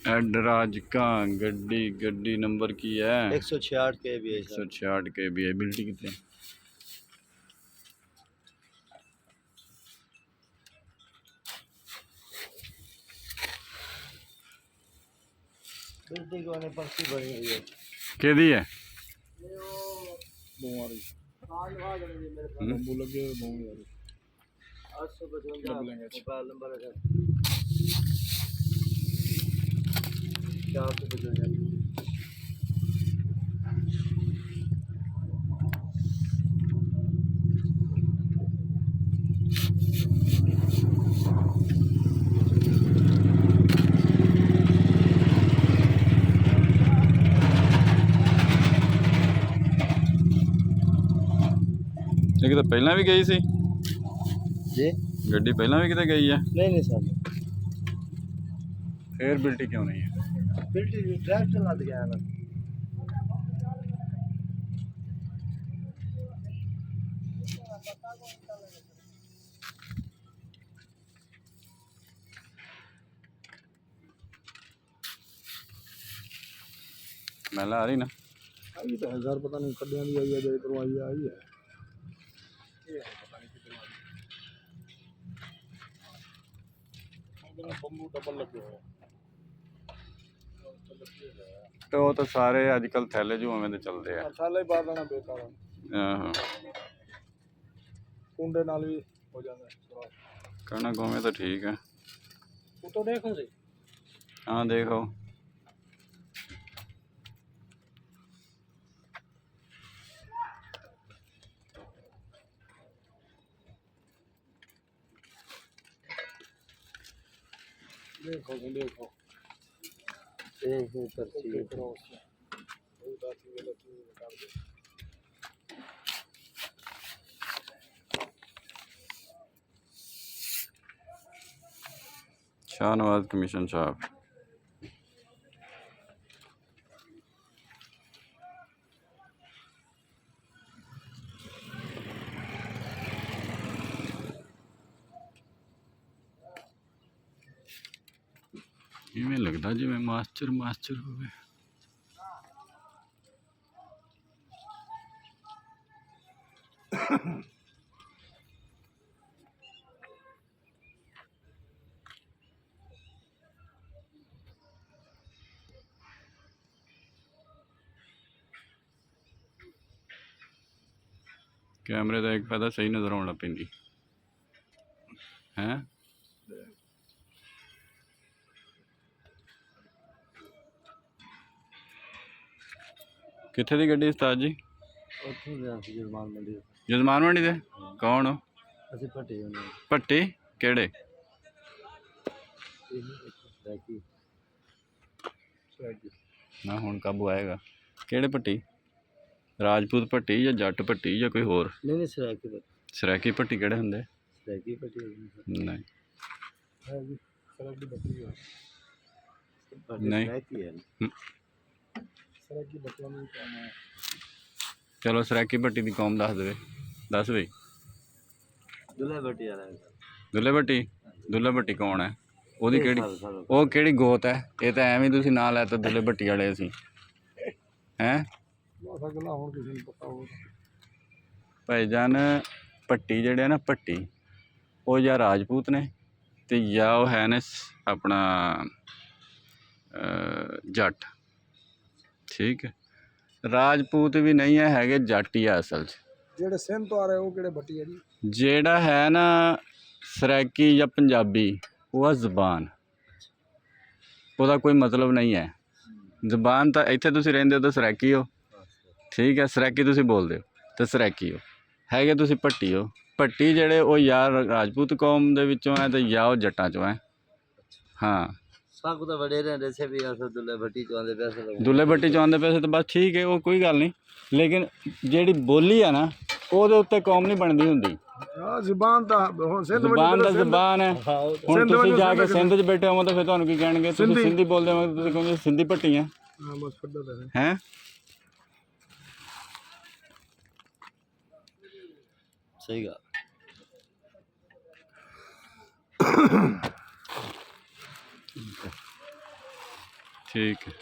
एडराज का गड्डी गड्डी नंबर की है 166 के भी है। 166 के भी है। बिल्टी कितने बिल्टी को ने पर्ची बनी हुई है के दी है बोवारी आज भाग रही है मेरे पास बम्बू लगे बोवारी 855 मोबाइल नंबर है 455 ਇਹ ਕਿਤੇ ਪਹਿਲਾਂ ਵੀ ਗਈ ਸੀ जी ਗੱਡੀ ਪਹਿਲਾਂ ਵੀ ਕਿਤੇ ਗਈ ਹੈ नहीं सर ਫੇਰ ਬਿਲਟੀ ਕਿਉਂ ਨਹੀਂ ਹੈ बिल्टी ट्रैक्टर लग गया ना महिला आ रही ना आई तो 1000 पता नहीं कड्डियां दी आई है जो इधरों आई है ये पता नहीं किधर आई बम्बू डबल लगे हुए ਤੇ ਉਹ ਤਾਂ ਸਾਰੇ ਅੱਜ ਕੱਲ ਥੈਲੇ ਜੂ ਐਵੇਂ ਦੇ ਚੱਲਦੇ ਆ ਸਾਲੇ ਹੀ ਬਾਹਰ ਲੈਣਾ ਬੇਕਾਰ ਆਹੋ ਕੁੰਡੇ ਨਾਲ ਵੀ ਹੋ ਜਾਂਦਾ ਹੈ ਕਰਨਾ ਗੋਵੇਂ ਤਾਂ ਠੀਕ ਹੈ ਉਹ ਤਾਂ ਦੇਖੋ ਜੀ ਹਾਂ ਦੇਖੋ देखो देखो एक पर्ची क्रॉस वो दाती वाला तू निकाल दे शाहनवाज कमीशन साहब इवें लगता जिवें मास्टर मास्टर होवे कैमरे का एक फायदा सही नज़र आने लग पैंदी हैं कित्थे दी गड्डी उस्ताद जी ਉੱਥੇ ਗਿਆ ਸੀ ਜਰਮਾਨ ਮੰਡੀ जजमान मंडी दे कौन हो ਅਸੀਂ ਫਟੇ ਹੁੰਦੇ भट्टी केड़े ਸੈਕੀ ਸੈਕੀ ना हुण काबू आएगा केड़े भट्टी राजपूत भट्टी या जट भट्टी या कोई होर ਨਹੀਂ ਸੈਕੀ ਪਰ सरैकी भट्टी केड़े हुंदे ਸੈਕੀ ਫਟੇ नहीं ਹੈ ਜੀ ਸੈਕੀ ਬੱਤੀ ਹੈ नहीं ਸੈਕੀ ਹੈ हम्म। ਸੈਕੀ ਬੱਤਿਆਂ ਨੂੰ ਕੰਮ ਹੈ चलो सरैकी भट्टी की कौम दस बई ਦੁੱਲੇ ਬੱਟੀ ਵਾਲਾ दुल्ले भट्टी दुल्ले भट्टी कौन है ਉਹਦੀ ਕਿਹੜੀ ਉਹ ਕਿਹੜੀ ਗੋਤ ਹੈ ਇਹ ਤਾਂ ਐਵੇਂ ਤੁਸੀਂ ਨਾਂ ਲੈ ਤਾ ਦੁੱਲੇ ਭੱਟੀ ਵਾਲੇ ਅਸੀਂ ਹੈਂ ਮਾਸਾ ਗੱਲਾਂ ਹੁਣ ਕਿਸੇ ਨੂੰ ਪਤਾ ਹੋਵੇ ਭਾਈਜਾਨ ਭੱਟੀ ਜਿਹੜੇ ਨਾ ਭੱਟੀ ਉਹ ਜਾਂ ਰਾਜਪੂਤ ਨੇ ਤੇ ਜਾਂ ਉਹ ਹੈ ਨੇ ਆਪਣਾ ਜੱਟ ਠੀਕ ਹੈ ਰਾਜਪੂਤ ਵੀ ਨਹੀਂ ਹੈ ਹੈਗੇ ਜੱਟ ਹੀ ਆ ਅਸਲ 'ਚ ਜਿਹੜੇ ਸਿੰਧ ਤੋਂ ਆ ਰਹੇ ਉਹ ਕਿਹੜੇ ਬੱਟੀ ਹੈ ਜੀ ਜਿਹੜਾ ਹੈ ਨਾ ਸਰੈਕੀ ਜਾਂ ਪੰਜਾਬੀ ਉਹ ਆ ਜ਼ਬਾਨ ਉਹਦਾ ਕੋਈ ਮਤਲਬ ਨਹੀਂ ਹੈ ਜ਼ਬਾਨ ਤਾਂ ਇੱਥੇ ਤੁਸੀਂ ਰਹਿੰਦੇ ਹੋ ਤਾਂ ਸਰੈਕੀ ਹੋ ਠੀਕ ਹੈ ਸਰੈਕੀ ਤੁਸੀਂ ਬੋਲਦੇ ਹੋ ਤਾਂ ਸਰੈਕੀ ਹੋ ਹੈਗੇ ਤੁਸੀਂ ਭੱਟੀ ਹੋ ਭੱਟੀ ਜਿਹੜੇ ਉਹ ਯਾਰ ਰਾਜਪੂਤ ਕੌਮ ਦੇ ਵਿੱਚੋਂ ਹੈ ਤੇ ਜਾਂ ਉਹ ਜੱਟਾਂ 'ਚੋਂ ਹੈ ਹਾਂ ਸਾਕੂ ਤਾਂ ਵੜੇ ਰਹਿੰਦੇ ਸੇ ਵੀ ਅਸ ਦੁੱਲੇ ਭੱਟੀ ਚੋਂ ਆਉਂਦੇ ਪੈਸੇ ਦੁੱਲੇ ਭੱਟੀ 'ਚੋਂ ਆਉਂਦੇ ਪੈਸੇ ਤਾਂ ਬਸ ਠੀਕ ਹੈ ਉਹ ਕੋਈ ਗੱਲ ਨਹੀਂ ਲੇਕਿਨ ਜਿਹੜੀ ਬੋਲੀ ਆ ਨਾ ਉਹਦੇ ਉੱਤੇ ਕੌਮ ਨਹੀਂ ਬਣਦੀ ਹੁੰਦੀ ਜ਼ੁਬਾਨ ਤਾਂ ਹੁਣ ਸਿੰਧ ਜ਼ਬਾਨ ਦਾ ਜ਼ਬਾਨ ਹੈ ਹੁਣ ਤੁਸੀਂ ਜਾ ਕੇ ਸਿੰਧ 'ਚ ਬੈਠੇ ਹੋ ਤਾਂ ਫਿਰ ਤੁਹਾਨੂੰ ਕੀ ਕਹਿਣਗੇ ਤੁਸੀਂ ਸਿੰਧੀ ਬੋਲਦੇ ਹੋ ਤੁਸੀਂ ਕਹੋਗੇ ਸਿੰਧੀ ਭੱਟੀ ਆ ਹਾਂ ਬਸ ਫੱਡਾ ਤਾਂ ਹੈ ਸਹੀ ਗੱਲ ਠੀਕ ਹੈ।